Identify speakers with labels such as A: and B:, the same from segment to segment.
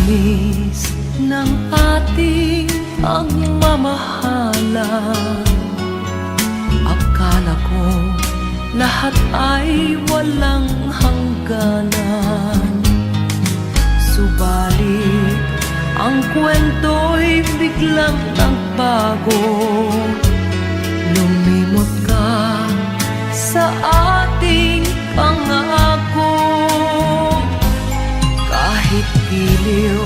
A: tamis ng ating pagmamahalan. Akala ko lahat ay walang hangganan, subalit ang kwento'y biglang nagbago. Lumimot ka sa ating pangako. Kahit giliw,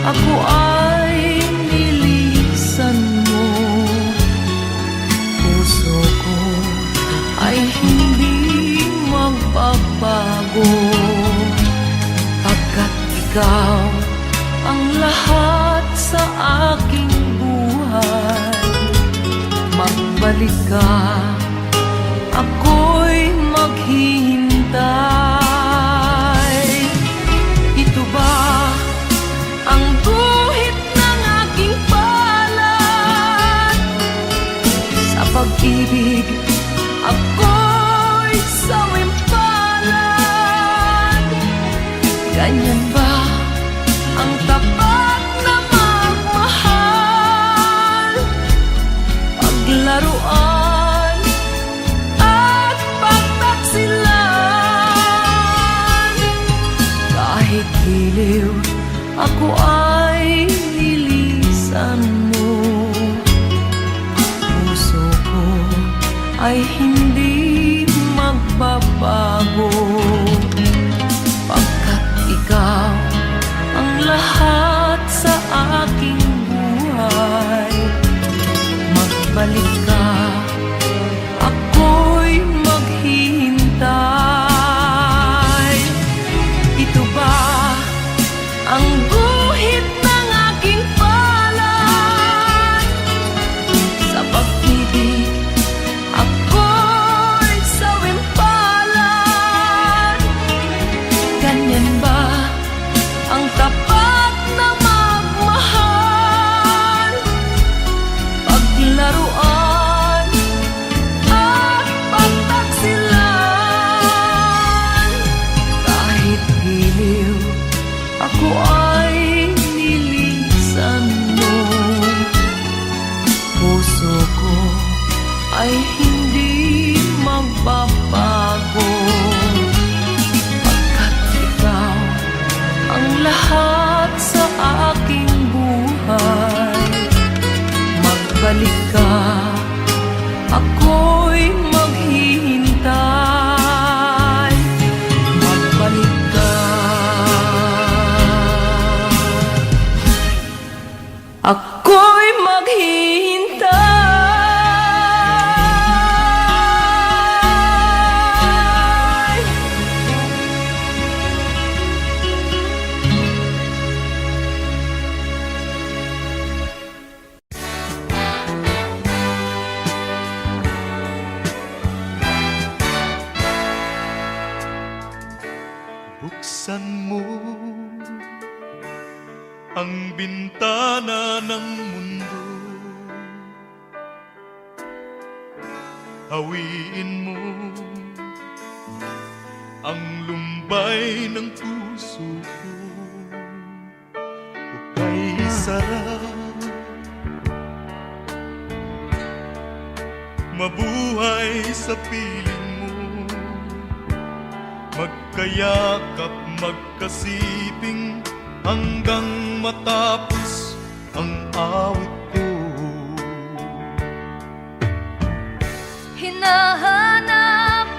A: ako ay nilisan mo. Puso ko ay hindi magbabago, pagkat ikaw ang lahat sa aking buhay. Magbalik ka, ako'y maghihintay. Ito ba ang guhit ng aking palad? Sa pag-ibig, ako'y sawimpalad. Ganyan ba ang tapat na magmahal? Paglaruan at pagtaksilan. Kahit giliw, ako ay nilisan mo. Puso ko ay hindi magbabago, pagkat ikaw ang lahat sa aking buhay. Magbalik ka, ako'y maghihintay. Ito ba ang guhit ng aking palad? Sa pag-ibig, ako'y sawimpalad. Ganyan ba ang tapat na magmahal? Paglaruan at pagtaksilan. Kahit giliw, ako ay nilisan mo. Puso ko ay hindi magbabago, pagkat ikaw ang lahat sa aking buhay. Magbalik ka, ako'y maghihintay. Magbalik ka, ako'y maghihintay.
B: Buksan mo ang bintana ng mundo, hawiin mo ang lumbay ng puso ko. Hukay sarap, mabuhay sa piling mo, magkayakap, magkasiping hanggang matapos ang awit ko.
C: Hinahanap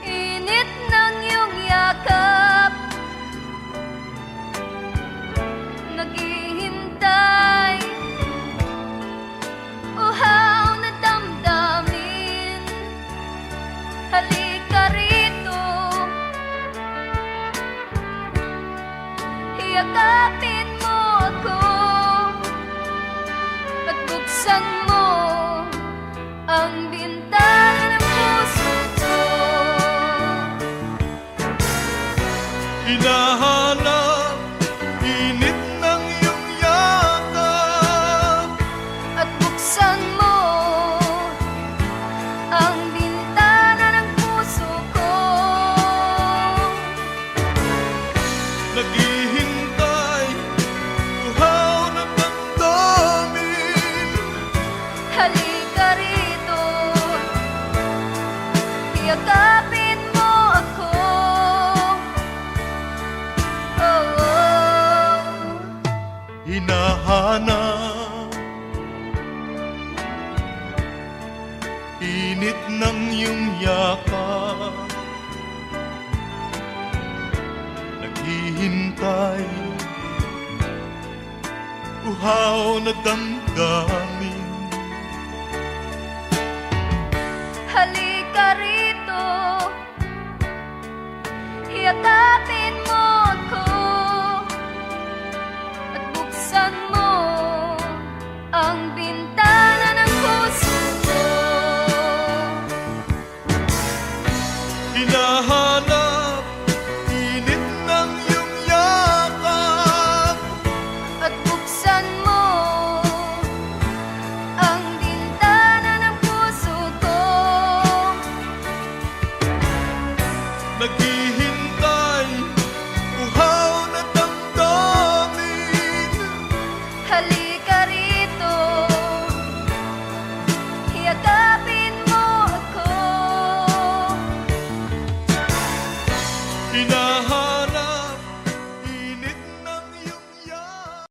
C: init ng iyong yakap, naghihintay uhaw na damdamin. Halika rito, yakapin mo ako at buksan mo ang bintana ng puso ko.
B: Hinahanap init ng iyong yakap
C: At buksan mo ang bintana ng puso ko.
B: nag hinahanap. Init ng iyong yakap, naghihintay, uhaw na damdamin.
C: Halika rito, yakapin mo ako at buksan mo ang bintana ng puso ko.
B: Hinahanap, init ng iyong yakap,
C: At buksan mo ang bintana ng puso ko.
B: naghihintay, uhaw na damdamin.
C: Halika rito, yakapin mo ako.
B: Hinahanap, init ng iyong yakap.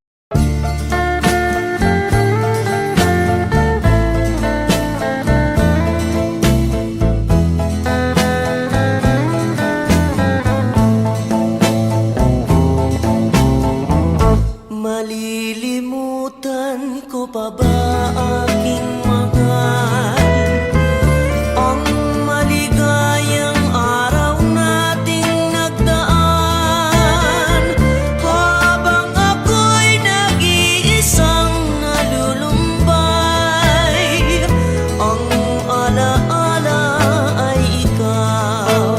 A: Malilimutan ko pa ba aking mahal ang maligayang araw nating nagdaan, habang ako'y nag-iisang nalulumbay. Ang alaala ay ikaw,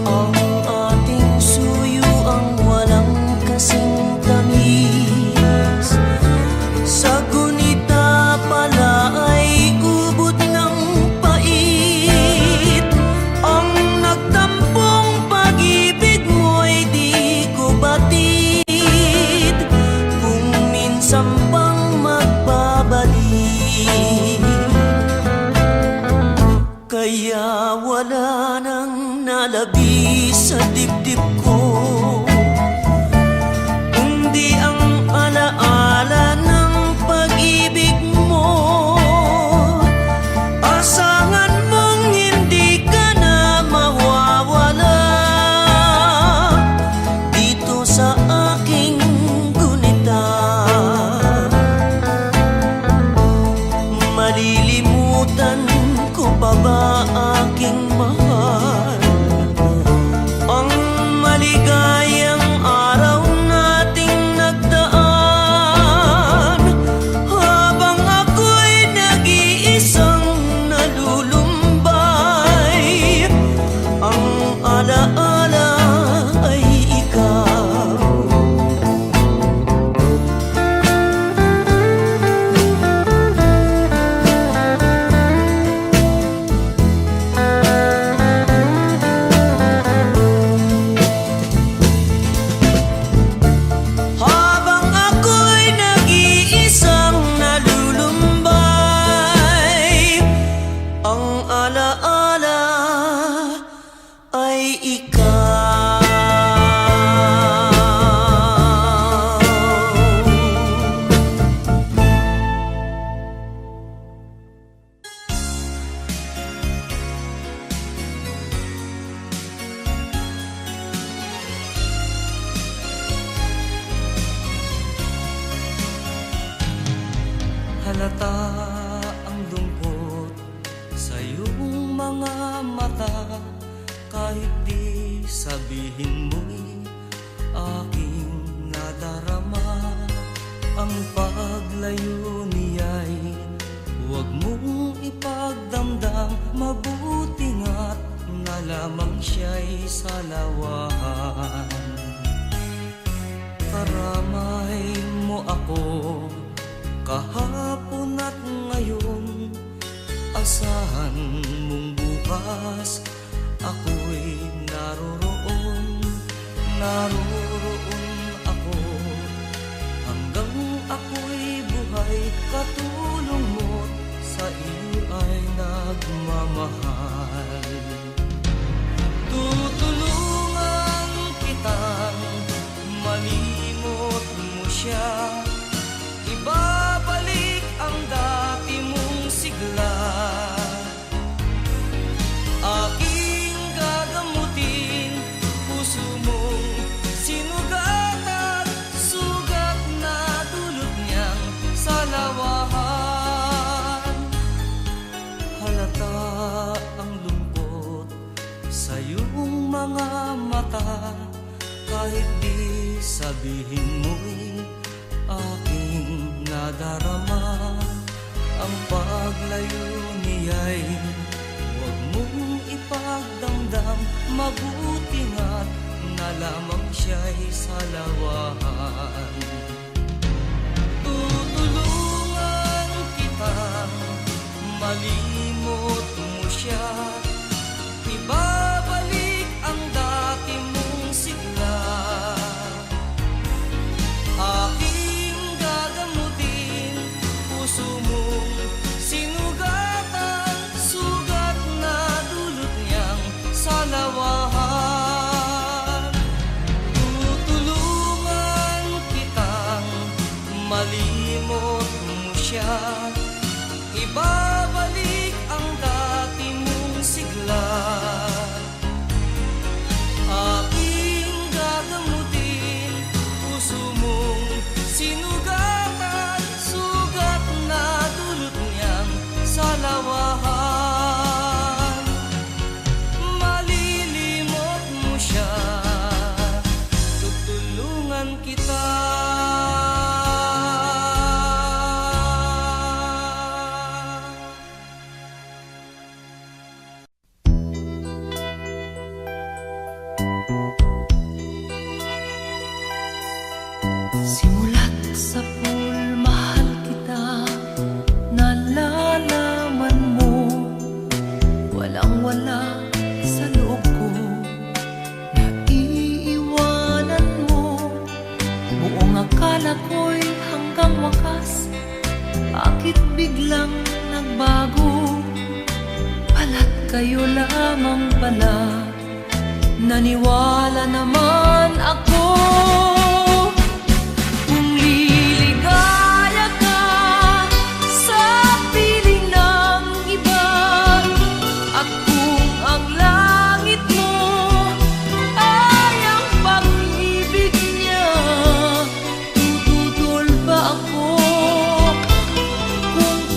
A: ang ating suyo ang walang kasing tamis. Sa gunita pala ay ubod ng pait. Ang nagtampong pag-ibig mo'y di ko batid, kung minsan bang magbabalik. Kaya wala nang nalabi sa dibdib ko, kundi ang alaala ng pag-ibig mo. Asahan mong hindi ka na mawawala dito sa aking gunita. Malilimutan ko pa ba aking mahal ang maligayang araw nating nagdaan, habang ako'y nag-iisang nalulumbay. Ang alaala ay ikaw. Habang ako'y nag-iisang nalulumbay, ang alaala ay ikaw. Halata ang lungkot sa iyong mga mata, kahit di sabihin mo'y aking nadarama. Ang paglayo niya'y huwag mong ipagdamdam, mabuti nga't na lamang siya'y salawahan. Karamay mo ako kahapon at ngayon, asahan mong bukas ako'y naroroon ako, hanggang ako'y buhay. Katulong mo't sa iyo ay nagmamahal. Tutulungan kitang mali siya, ibabalik ang dati mong sigla. Aking gagamutin, puso mong sinugatan, sugat na dulot niyang salawahan. Halata ang lungkot sa iyong mga mata, kahit di sabihin mo'y aking nadarama. Ang paglayo niya'y huwag mong ipagdamdam, mabuti nga't na lamang siya'y salawahan. Tutulungan kitang malimot mo siya, ibabalik ang dati mong sigla. Aking gagamutin, puso mong sinugatan, sugat na dulot niyang salawahan. Tutulungan kitang malimot mo siya, ibabalik ang dati mong sigla. Aking gagamutin, puso mong sinugatan, sugat na dulot niyang salawahan. Malilimot mo siya, tutulungan kita.
D: Simulat sa pool, mahal kita, nalalaman mo, walang-wala sa loob ko, naiiwanan mo. Buong akala ko'y hanggang wakas, bakit biglang nagbago? Pala't kayo lamang pala, naniwala naman ako.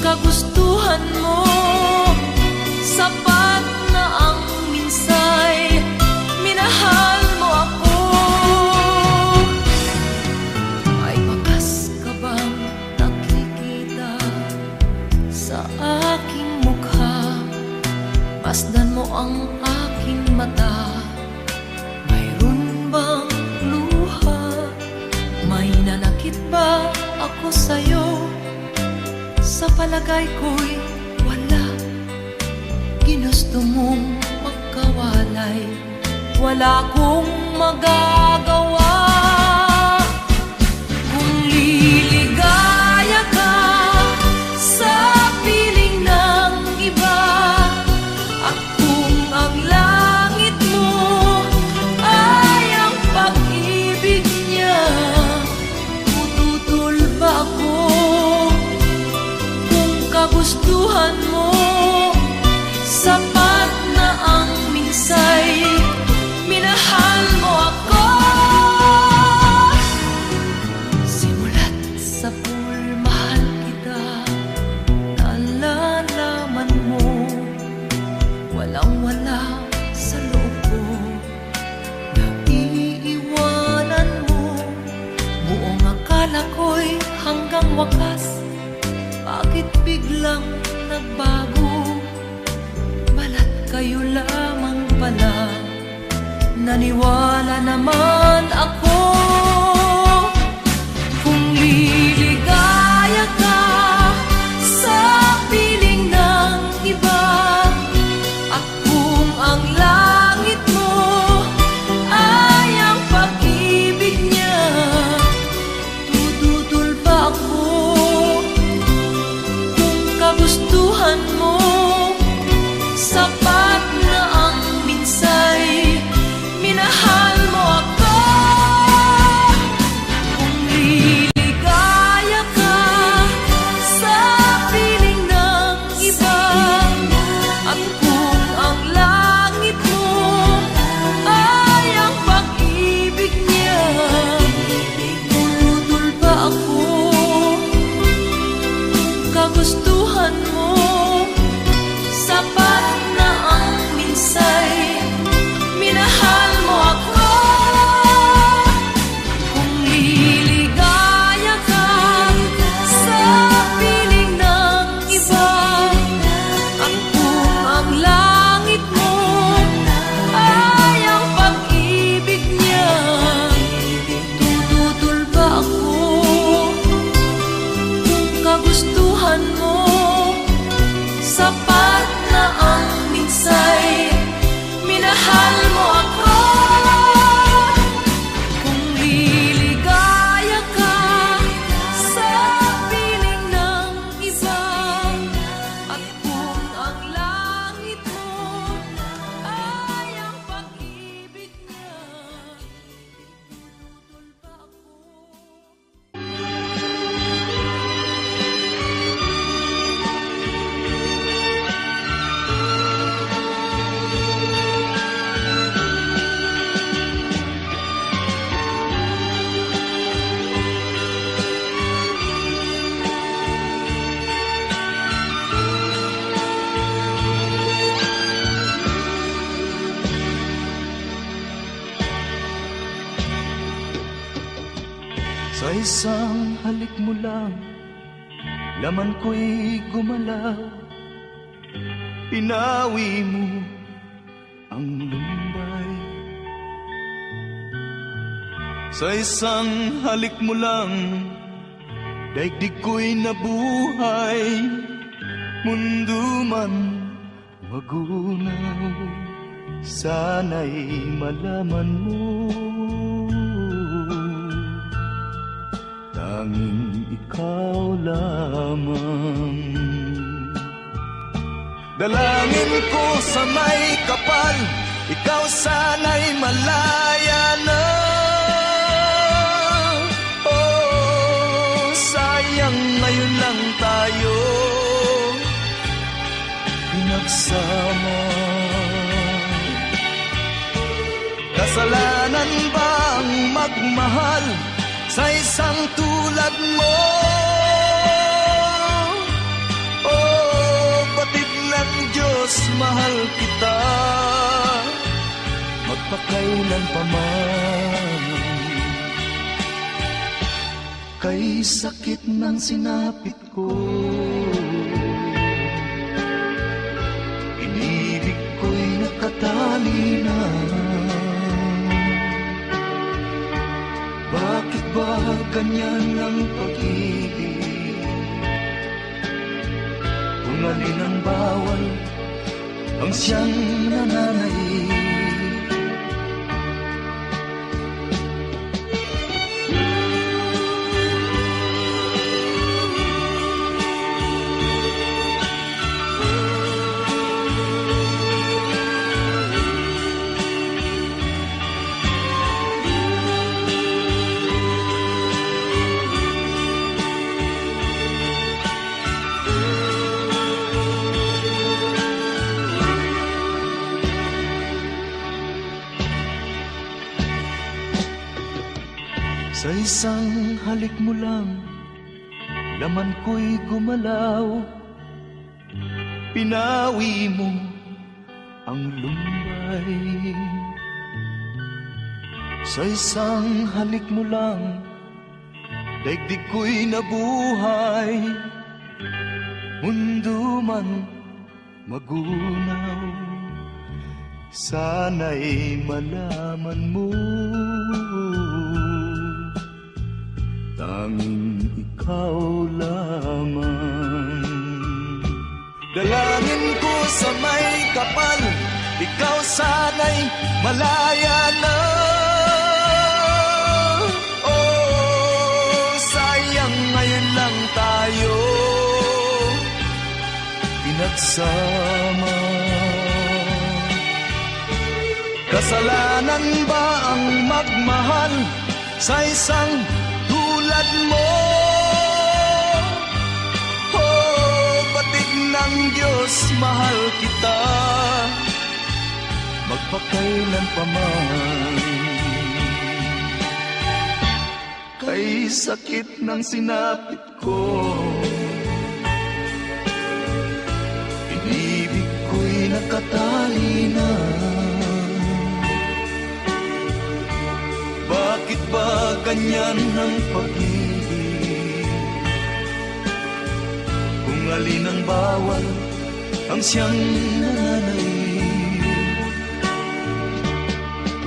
D: Kagustuhan mo, sapat na ang minsay, minahal mo ako. May wakas ka bang nakikita sa aking mukha? Masdan mo ang aking mata, mayroon bang luha? May nanakit ba ako sa'yo? Sa palagay ko'y wala, ginusto mong magkawalay, wala kong magagawa. Kung liligaya ka sa piling ng iba, at kung ang langit mo ay ang pag-ibig niya, tututol ba ako? Kagustuhan mo, sapat na ang minsay, minahal mo ako. Simulat sa pool, mahal kita, nalalaman mo, walang-wala sa loob ko, naiiwanan mo. Buong akala ko'y hanggang wakas, bakit biglang nagbago? Balat kayo lamang pala, naniwala naman ako. Kung liligaya ka sa piling ng iba, at kung ang langit mo ay ang pag-ibig niya, tututol ba ako? Kagustuhan mo, sapat na ang minsay, minahal mo ako.
E: Sa isang halik mo lang, laman ko'y gumalaw. Pinawi mo ang lumbay. Sa isang halik mo lang, daigdig ko'y nabuhay. Mundo man magunaw, sana'y malaman mo, tanging ikaw lamang. Dalangin ko sa may kapal, ikaw sana'y malaya na. Oh, sayang ngayon lang tayo pinagsama. Kasalanan bang magmahal sa isang tulad mo? Oh, batid ng Diyos, mahal kita magpakailan pa man. Kay sakit ng sinapit ko, inibig ko'y nakatali na. Bakit ba ganyan ang pag-ibig? Kung alin ang bawal, ang siyang nananaig. Sa isang halik mo lang, laman ko'y gumalaw. Pinawi mo ang lumbay. Sa isang halik mo lang, daigdig ko'y nabuhay. Mundo man magunaw, sana'y malaman mo, tanging ikaw lamang. Dalangin ko sa may kapal, ikaw sana'y malaya na. Oh, sayang ngayon lang tayo pinagsama. Kasalanan ba ang magmahal sa isang tulad mo? Oh, batid ng Diyos, mahal kita magpakailan pa man. Kay sakit ng sinapit ko, inibig ko'y nakatali na. Bakit ba ganyan ang pag-ibig? Kung alin ang bawal, ang siyang nananaig.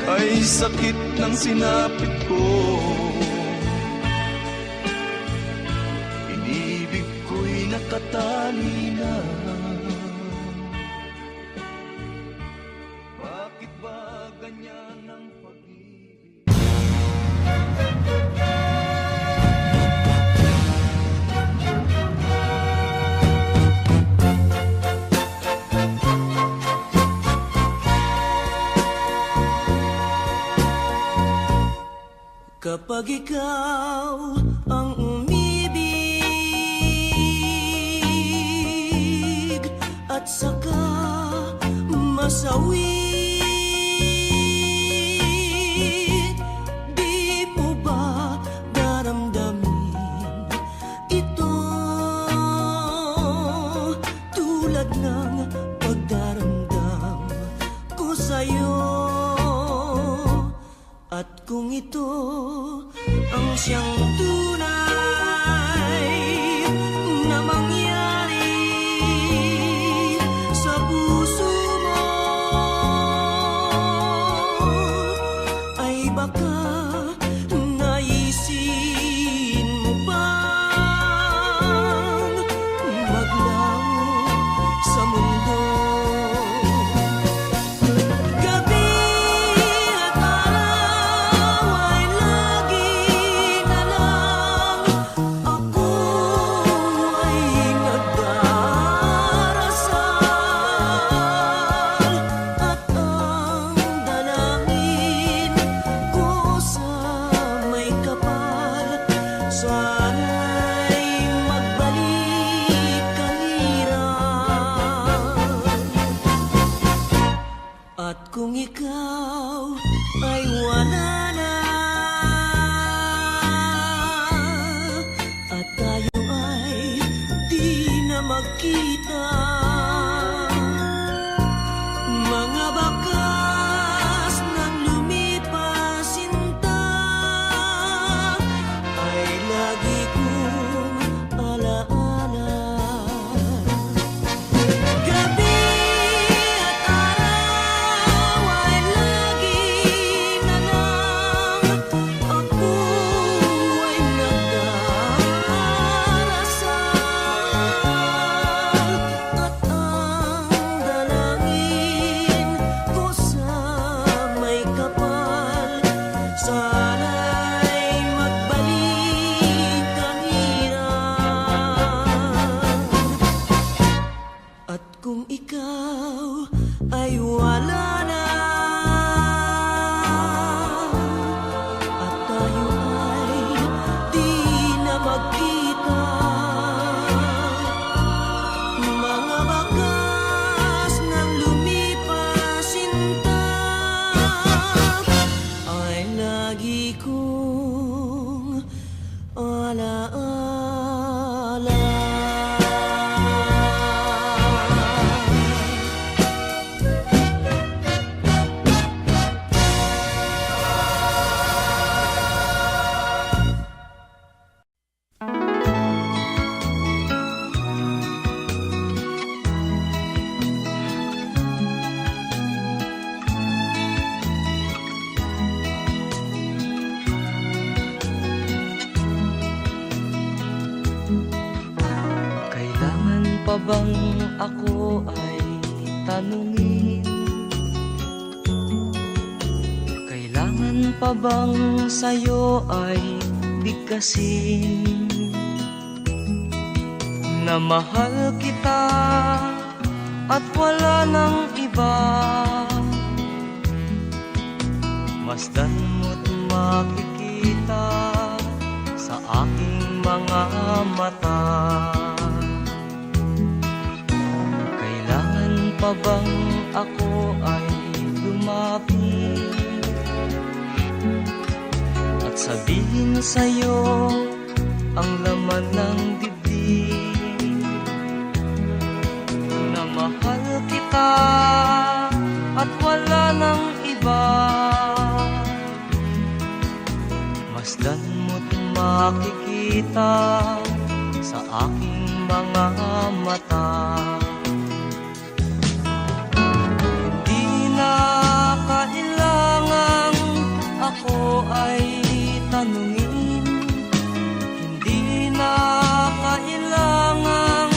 E: Kay sakit ng sinapit ko, inibig ko'y nakatali na. Bakit ba ganyan ang pag-ibig?
A: Kapag ikaw ang umibig at saka masawi, di mo ba daramdamin ito tulad ng pagdaramdam ko sa'yo? At kung ito ang siyang tunay na mangyari sa puso mo, ay baka naisin mo bang maglaho sa mundo? Gabi at araw ay lagi na lang ako ay nagdarasal, at ang dalangin ko sa may kapal, sana'y magbalik ang hirap. At kung ikaw ay wala na, at tayo ay di na magkita, mga bakas ng lumipas sinta ay lagi kong alaala. Gabi at araw ay lagi na lang ako ay nagdarasal, at ang dalangin ko sa may kapal, sana'y magbalik ang hirap. At kung ikaw ay wala na, at tayo ay di na magkita, mga bakas ng lumipas sinta ay lagi kong alaala.
F: Kailangan pa bang ako ay tanungin? Kailangan pa bang sa'yo ay bigkasin na mahal kita at wala nang iba? Masdan mo't makikita sa aking mga mata. Kailangan pa bang ako ay lumapit at sabihin sa'yo ang laman ng dibdib, na mahal kita at wala nang iba? Masdan mo't makikita sa aking mga mata. Hindi na kailangang ako ay tanungin, hindi na kailangang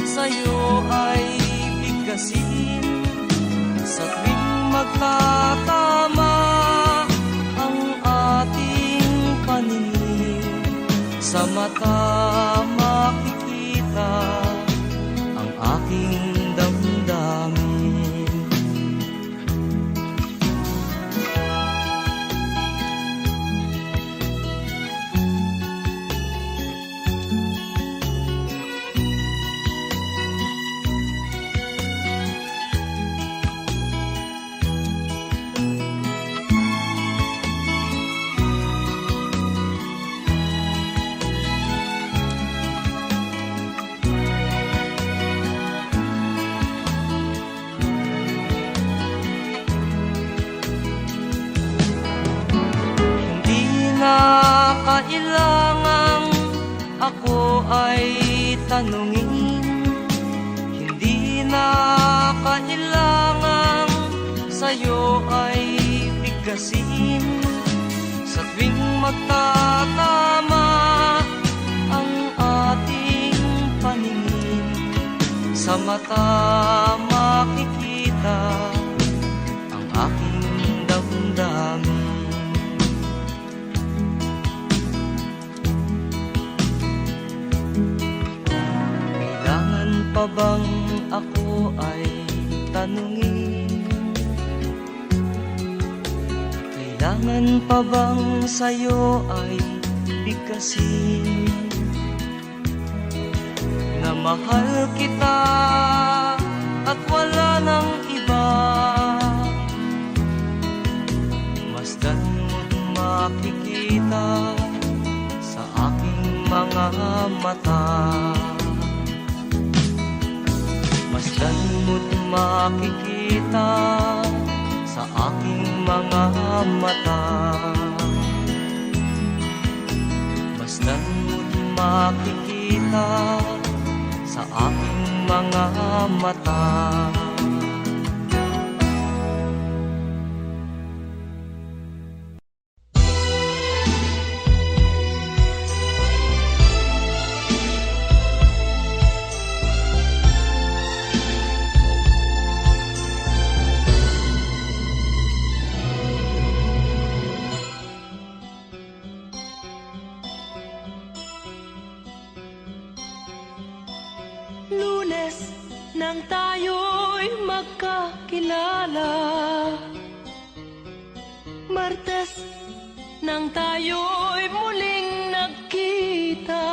F: sa'yo ay bigkasin. Sa tuwing magtatama ang ating paningin, sa mata makikita ang aking damdamin. kailangang ako ay tanungin, hindi na kailangang sa'yo ay bigkasin. Sa tuwing magtatama ang ating paningin, sa mata makikita ang aking damdamin. Kailangan pa bang ako ay tanungin? Kailangan pa bang sa'yo ay bigkasin na mahal kita at wala nang iba? Masdan mo't makikita sa aking mga mata. Masdan mo't makikita sa aking mga mata. Masdan mo't makikita sa aking mga mata.
D: Lunes nang tayo'y magkakilala, Martes nang tayo'y muling nagkita,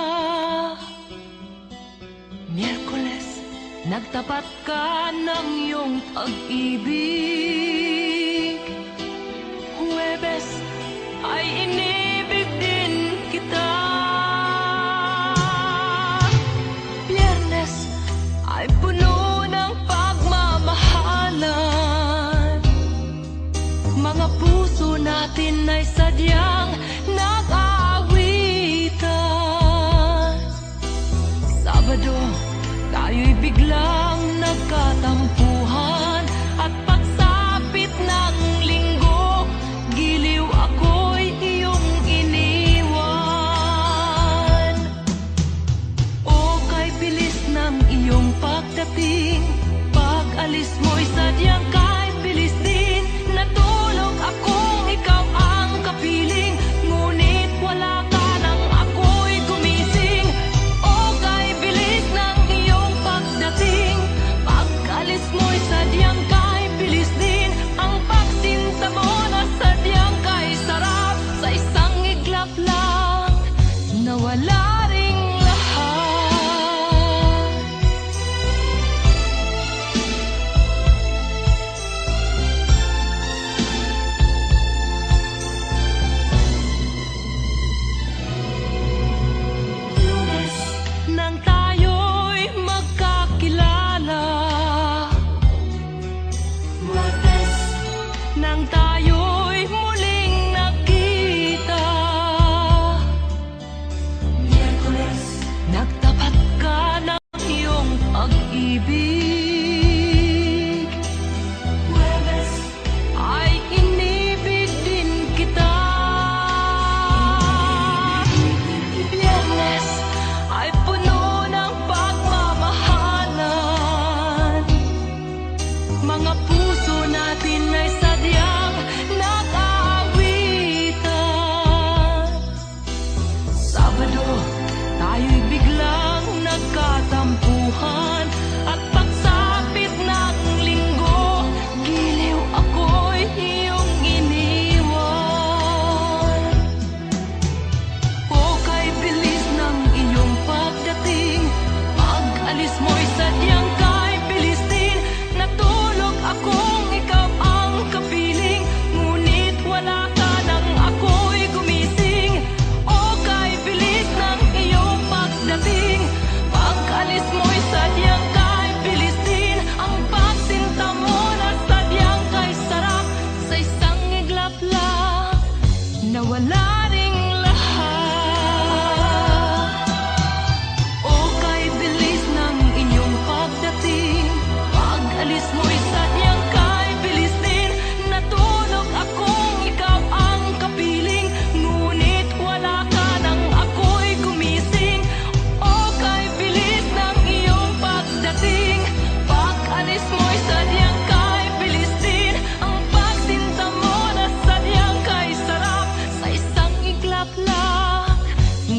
D: Miyerkules nagtapat ka ng iyong pag-ibig, Huwebes ay inibig din kita, ay puno ng pagmamahalan. Mga puso natin ay sadyang nag-aawitan. Sabado, tayo'y biglang nagkatampuhan at pagsapit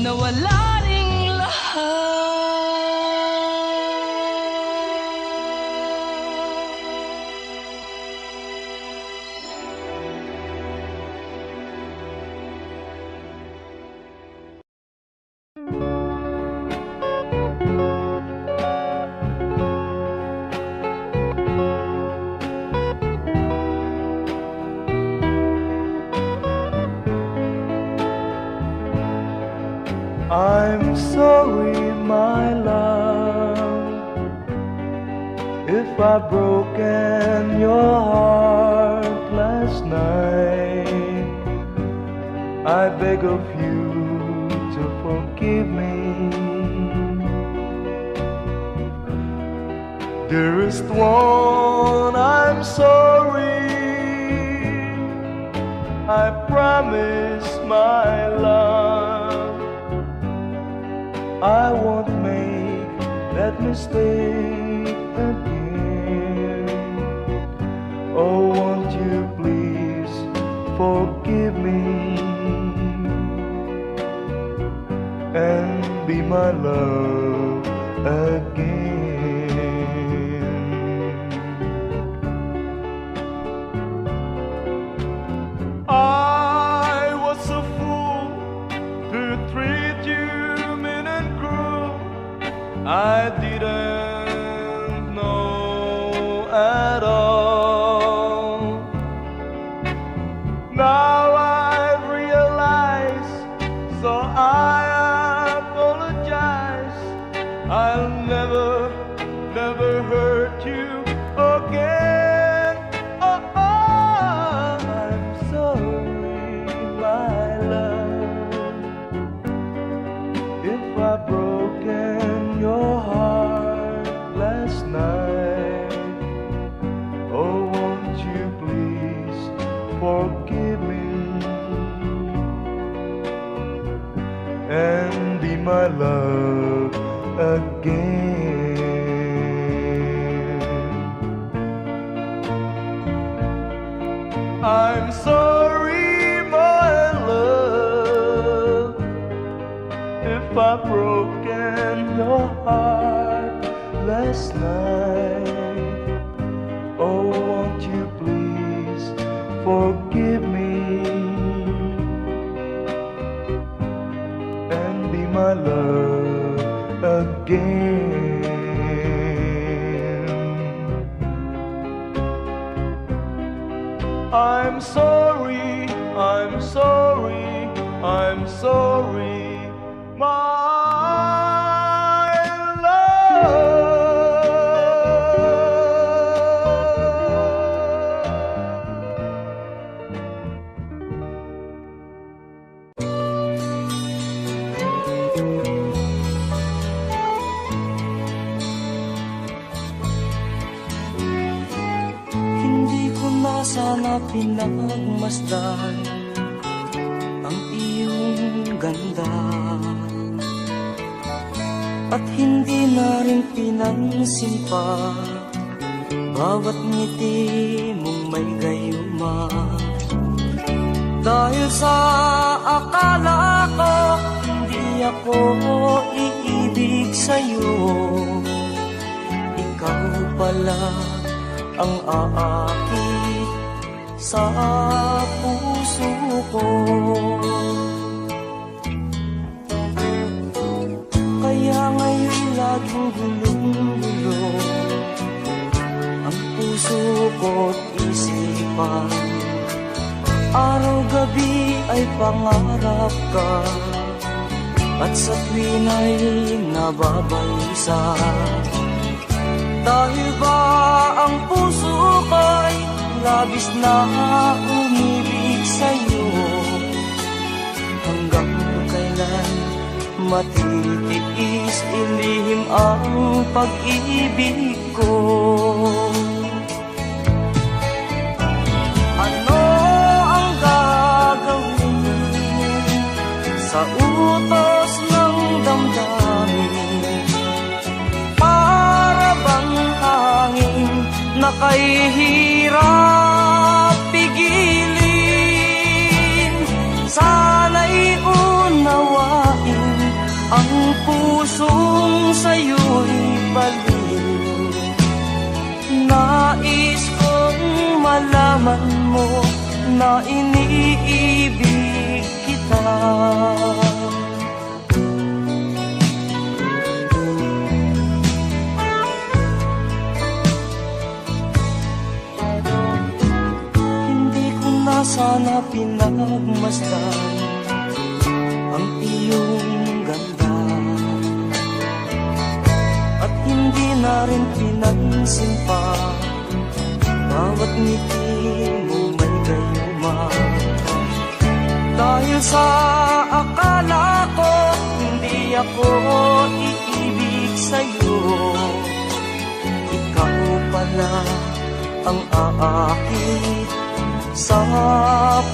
D: nawala ring lahat.
G: I'm sorry, my love, if I've broken your heart last night. I beg of you to forgive me. Dearest one, I'm sorry. I promise, my love, I won't make that mistake again. Oh, won't you please forgive me and be my love again. I was a fool to treat you mean and cruel. I didn't know at all. Now I realize, so I apologize. I'll never, never hurt you again. Oh, I'm sorry, my love, if I've broken your heart last night. Oh, won't you please forgive me and be my love again. I'm sorry, my love, if I've broken your heart last night. Oh, won't you please forgive me and be my love again. I'm sorry, I'm sorry, I'm sorry, my love.
F: Hindi ko na sana pinagmasdan ang iyong ganda, at hindi na rin pinansin pa bawat ngiti mong may gayuma. Dahil sa akala ko hindi ako iibig sa'yo, ikaw pala ang aakit sa puso ko. Kaya ngayon laging gulong-gulo ang puso ko't isipan. Araw-gabi ay pangarap ka, at sa tuwin ay nababalisa. Dahil ba ang puso ko'y labis na umibig sa'yo? Hanggang kailan matitiis ilihim ang pag-ibig ko? Ano ang gagawin sa utos ng damdamin? Para bang hangin na kahihirap pigilin? Sana'y unawain na iniibig kita. Hindi ko na sana pinagmasdan ang iyong ganda, at hindi na rin pinansin pa bawat ngiti mo may gayuma. Dahil sa akala ko hindi ako iibig sa'yo, ikaw pala ang aakit sa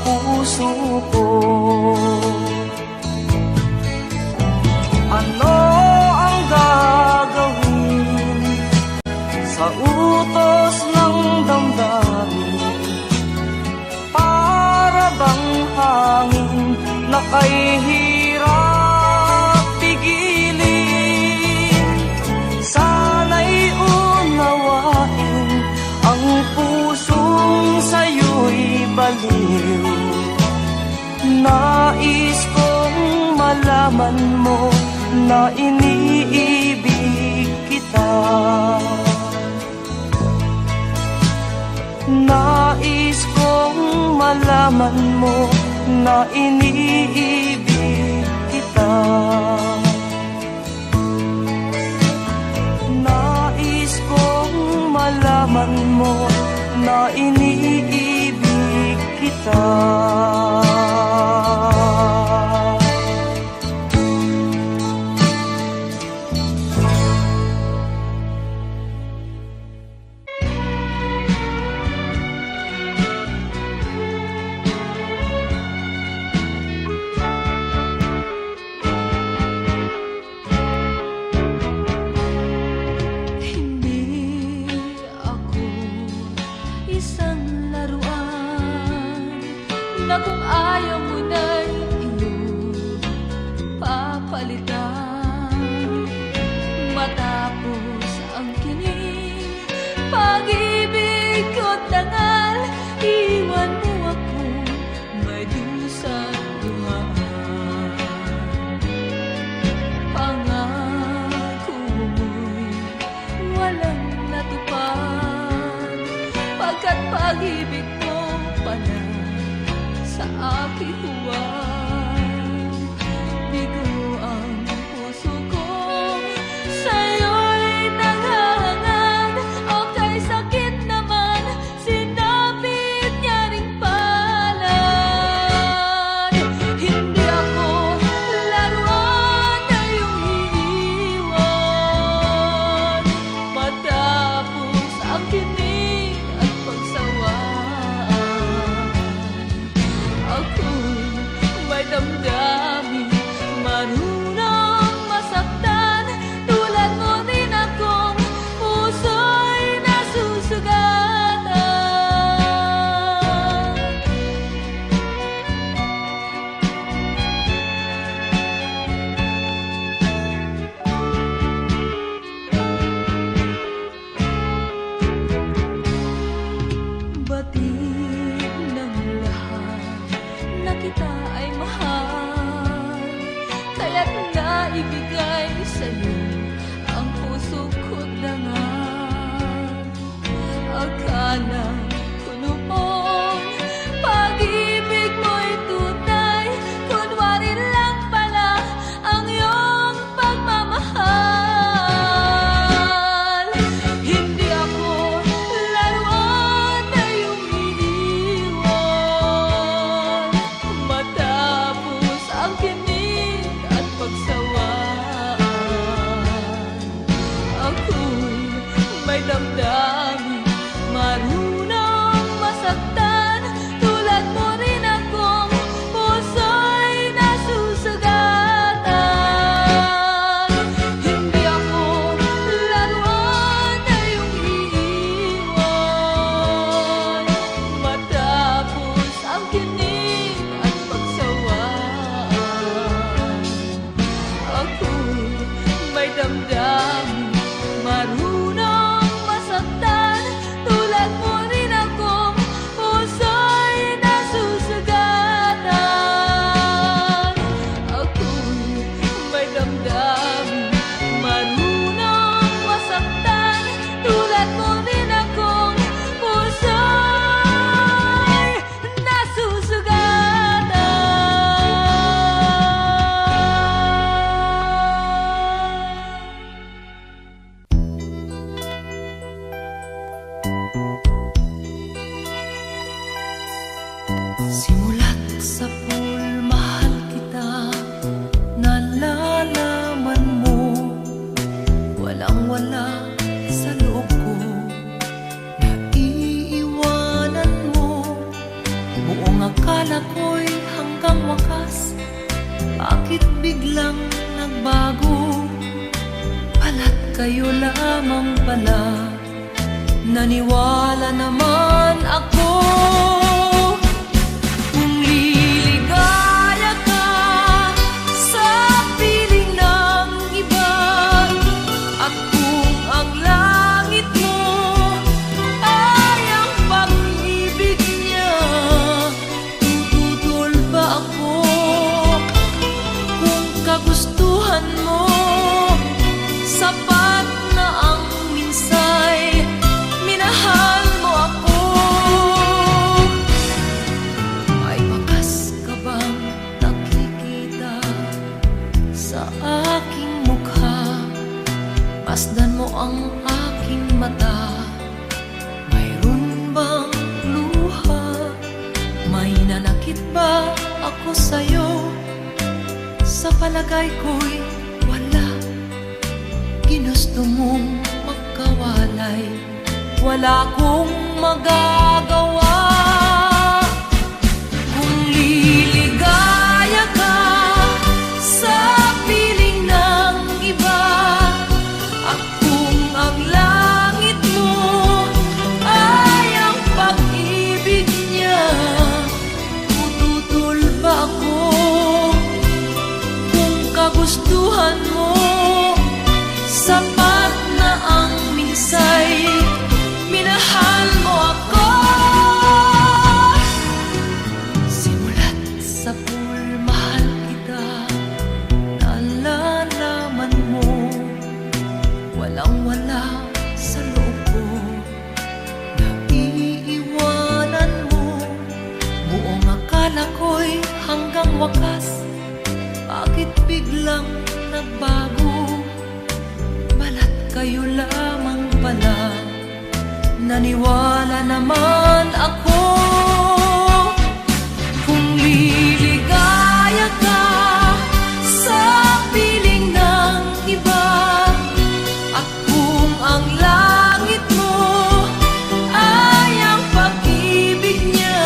F: puso ko. Ano ang gagawin sa utos ng damdamin? Para bang hangin na kay hirap pigilin? Sana'y unawain ang pusong sa'yo'y baliw. Nais kong malaman mo na iniibig kita. Nais kong malaman mo na iniibig kita. Nais kong malaman mo na iniibig kita.
D: Isang laruan na kung biglang nagbago? Pala't kayo lamang pala, naniwala naman ako. Kung liligaya ka sa piling ng iba, at kung ang langit mo ay ang pag-ibig niya, tututol ba ako? Kung kagustuhan mo, sapat na ang minsay, minahal mo ako. May bakas ka bang nakikita sa aking mukha? Masdan mo ang aking mata, mayroon bang luha? May nanakit ba ako sa'yo? Sa palagay ko'y wala. Ginusto mong magkawalay, wala kong magagawa. Kung liligaya ka sa piling ng iba, at kung ang langit mo ay ang pag-ibig niya, tututol ba ako? Kung kagustuhan mo, sapat na ang minsay, minahal mo ako. Simulat sa pool, mahal kita, nalalaman mo, walang-wala sa loob ko, naiiwanan mo. Buong akala ko'y hanggang wakas, bakit biglang nagbago? Balat kayo lamang pala, naniwala naman ako. Kung liligaya ka sa piling ng iba, at kung ang langit mo ay ang pag-ibig niya,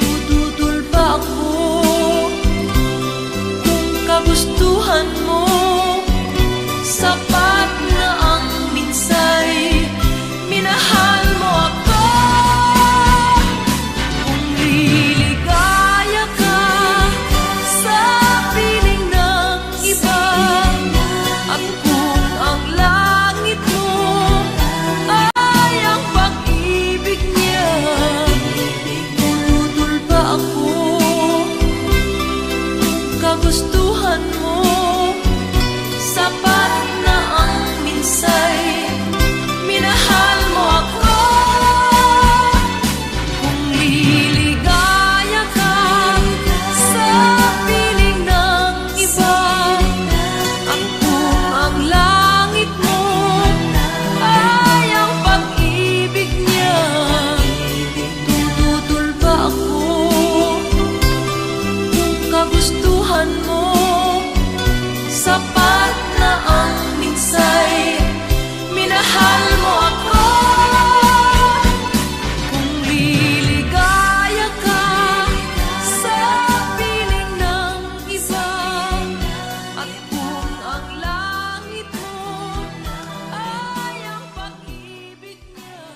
D: tututol ba ako? Kung kagustuhan mo, sapat na ang minsay, minahal mo ako. Kung liligaya ka sa piling ng iba, at kung ang langit mo ay ang pag-ibig niya, tututol ba ako? Kung kagustuhan mo, sapat na ang minsay, minahal mo ako. Kung liligaya ka sa piling ng iba, at kung ang langit mo ay ang pag-ibig niya, tututol ba ako? Kung kagustuhan mo, sapat na ang minsay, minahal mo ako. Kung liligaya ka sa piling ng iba, at kung ang langit mo ay ang pag-ibig niya,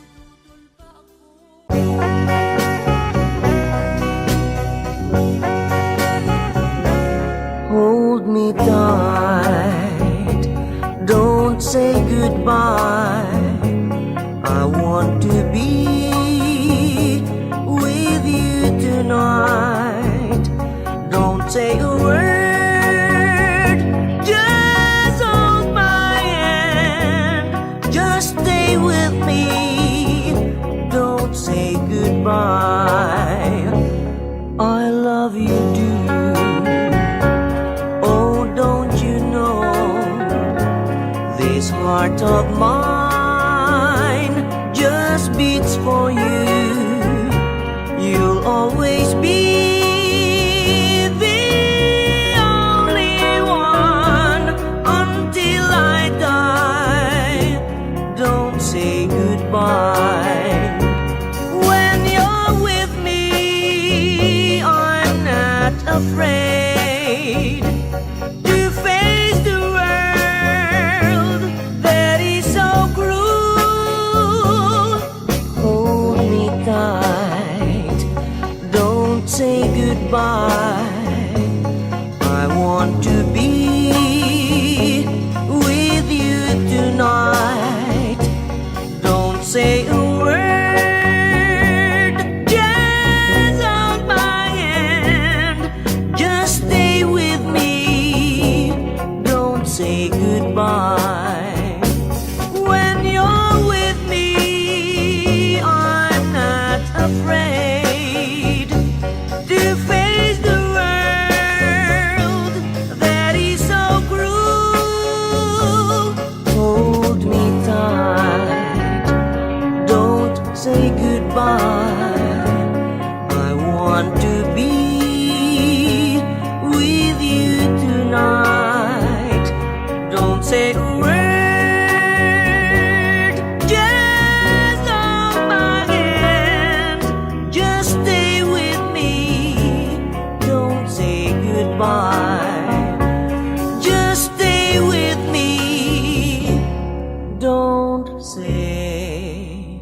D: tututol ba ako?
A: Hold me tight, don't say goodbye. I want to be with you tonight. Don't say a word, just hold my hand. Just stay with me, don't say goodbye. I love you, do. This heart of mine just beats for you. You'll always be there afraid to face the world that is so cruel. Hold me tight, don't say goodbye. I want to be with you tonight. Don't say a word, just hold my hand. Just stay with me, don't say goodbye. When you're with me, I'm not afraid to face the world that is so cruel. Hold me tight, don't say goodbye. I want to be with you tonight. Don't say a word, just hold my hand. Just stay with me, don't say goodbye. Just stay with me, don't say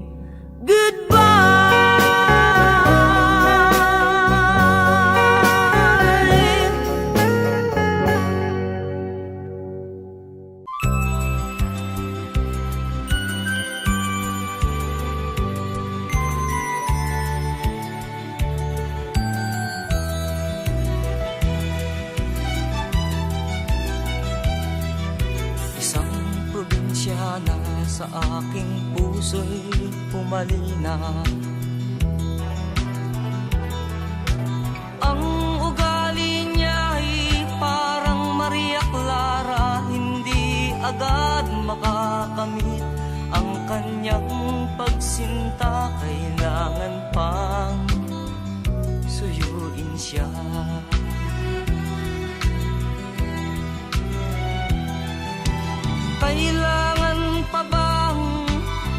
F: Isang probinsya na sa aking puso'y pumalina. Ang ugali niya'y parang Maria Clara, hindi agad makakamit ang kanyang pagsinta. Kailangan pang suyuin siya. Kailangan pa bang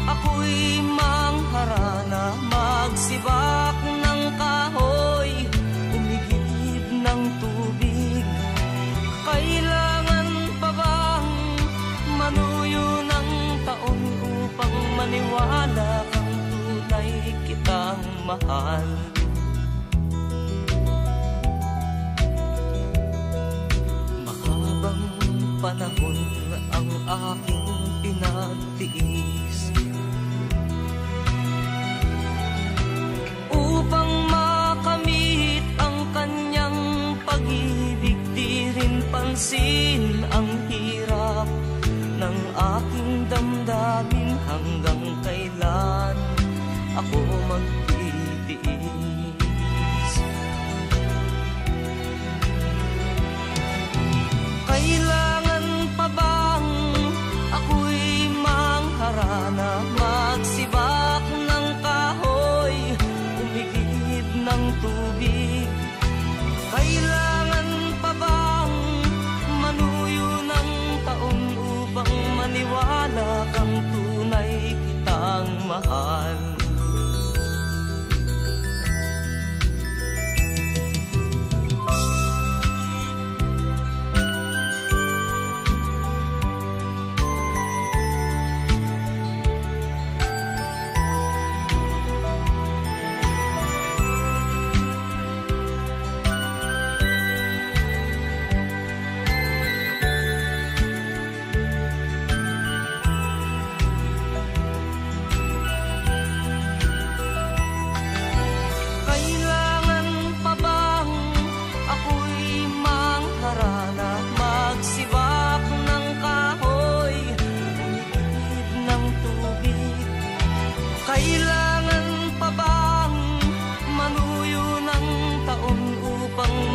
F: ako'y mangharana, magsibak ng kahoy, umigib ng tubig? Kailangan pa bang manuyo ng taon upang maniwala kang tunay kitang mahal? Mahabang panahon ang aking pinagtiis upang makamit ang kanyang pag-ibig. Di rin pansin ang hirap ng aking damdamin. Hanggang kailan ako magtitiis? Kailangan pa bang ako'y mangharana, magsibak ng kahoy, umigib ng tubig? Kailangan pa bang manuyo ng taon upang maniwala kang tunay kitang mahal?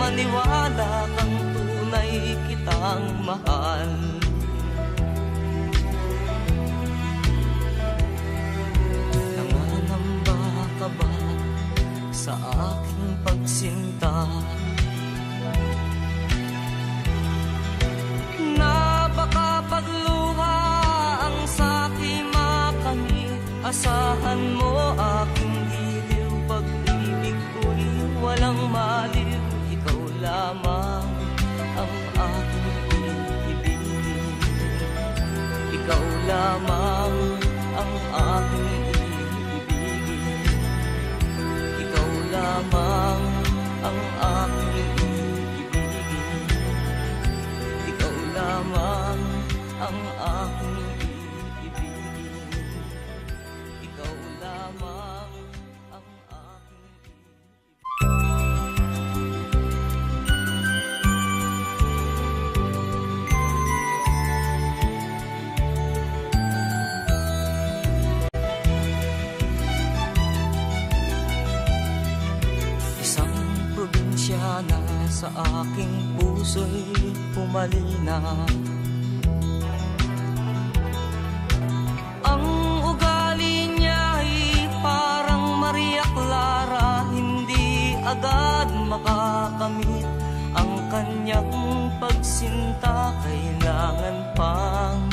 F: maniwala kang tunay kitang mahal. Nanganamba ka ba sa aking pagsinta? Na baka pagluha ang sa'king makamit, asahan mo aking giliw, pag-ibig ko'y walang maliw, ikaw lamang aking puso'y pumalina. Ang ugali niya'y parang Maria Clara, hindi agad makakamit ang kanyang pagsinta. Kailangan pang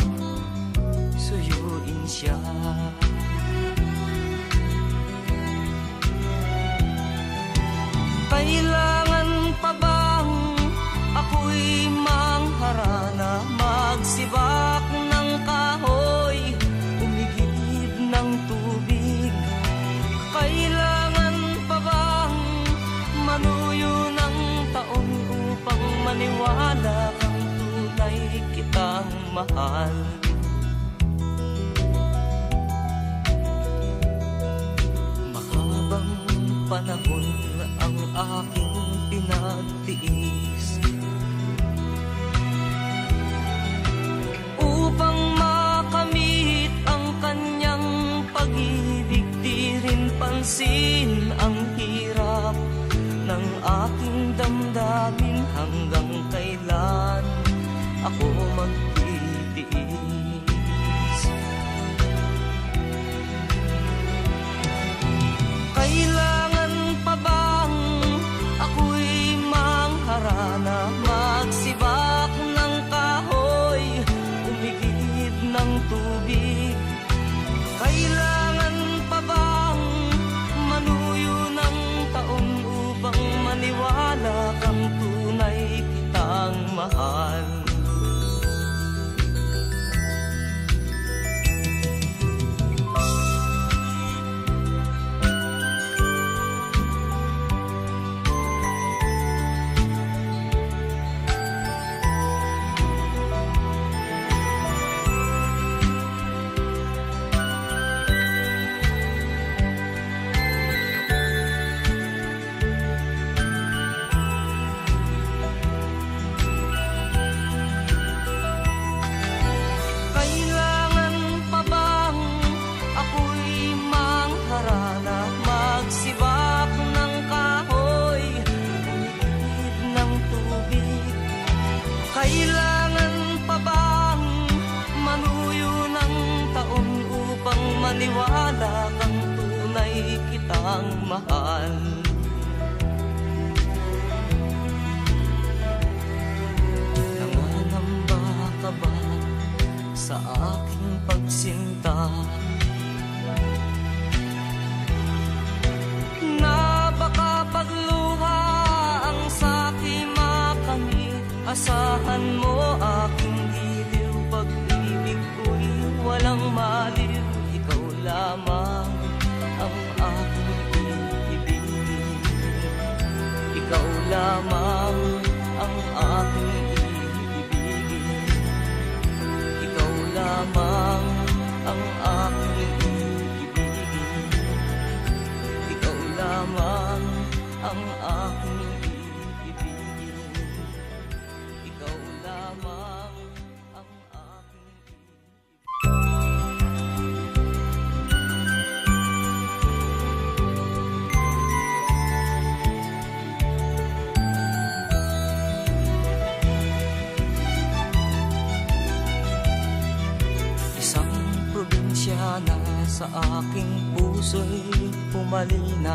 F: suyuin siya. Kailangan pa bang ako'y mangharana, magsibak ng kahoy, umigib ng tubig? Kailangan pa bang manuyo ng taon upang maniwala kang tunay kitang mahal? Mahabang panahon ang aking pinagtiis upang makamit ang kanyang pag-ibig. Di rin pansin ang hirap ng aking damdamin. Hanggang kailan ako magtitiis? Kailangan pa bang ako'y mangharana, magsibak ng kahoy, umigib ng tubig? Kailangan pa bang manuyo ng taon upang maniwala kang tunay kitang mahal? Kailangan pa bang manuyo ng taon upang maniwala kang tunay kitang mahal? Nangangamba ka ba sa aking pagsinta? Na baka pagluha ang sa'king makamit, asahan mo aking giliw. Pag-ibig ko'y walang maliw, ikaw lamang ang aking iibigin. Ikaw lamang ang aking iibigin. Ikaw lamang ang aking iibigin. Ikaw lamang ang aking iibigin. Ikaw lamang ang aking isang probinsyana sa aking puso'y pumalina.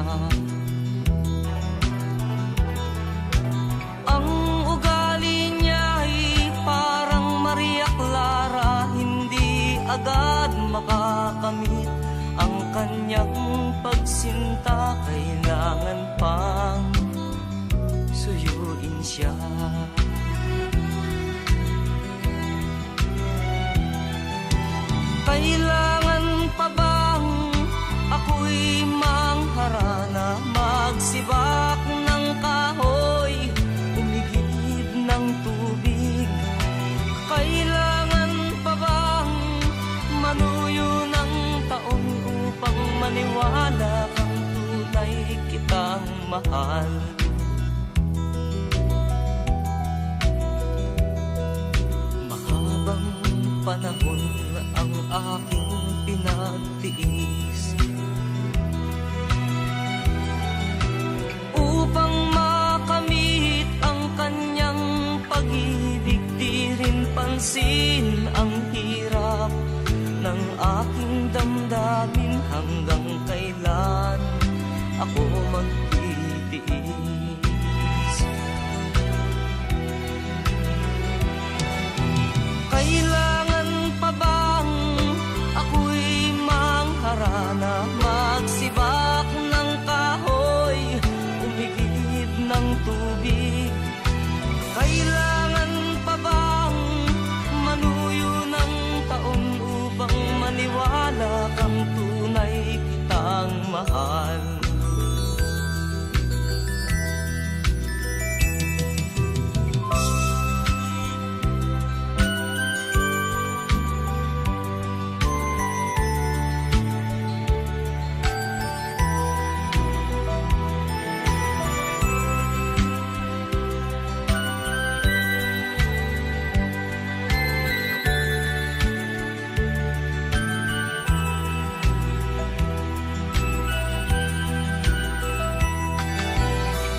F: Ang ugali niya'y parang Maria Clara, hindi agad makakamit ang kanyang pagsinta. Kailangan pang suyuin siya. Kailangan pa bang ako'y mangharana, magsibak ng kahoy, umigib ng tubig? Kailangan pa bang manuyo ng taon upang maniwala kang tunay kitang mahal? Mahabang panahon ang aking pinagtiis upang makamit ang napansin ang hirap ng aking damdamin. Hanggang kailan ako magtitiis? Kailangan pa bang ako'y mangharana, magsibak ng kahoy, umigib ng tubig? Kailangan pa bang manuyo ng taon upang maniwala kang tunay kitang mahal?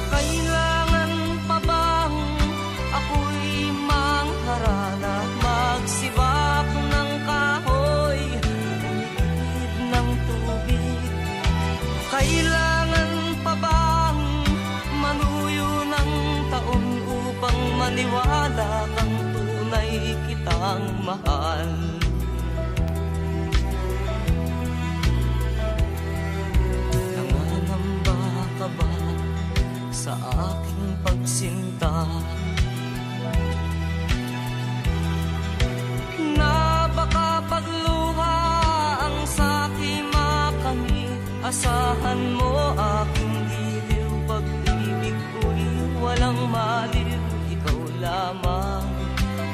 F: Kailangan pa bang ako'y mangharana, magsibak ng kahoy, umigib ng tubig? Kailangan pa bang manuyo ng taon upang maniwala kang tunay kitang mahal? Nangangamba ka ba sa aking pagsinta? Na baka pagluha ang sa'king makamit, asahan mo aking giliw, pag-ibig ko'y walang maliw. Ikaw lamang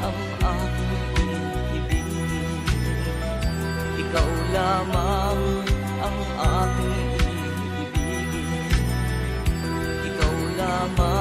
F: ang aking iibigin, ikaw lamang ang aking iibigin, ikaw lamang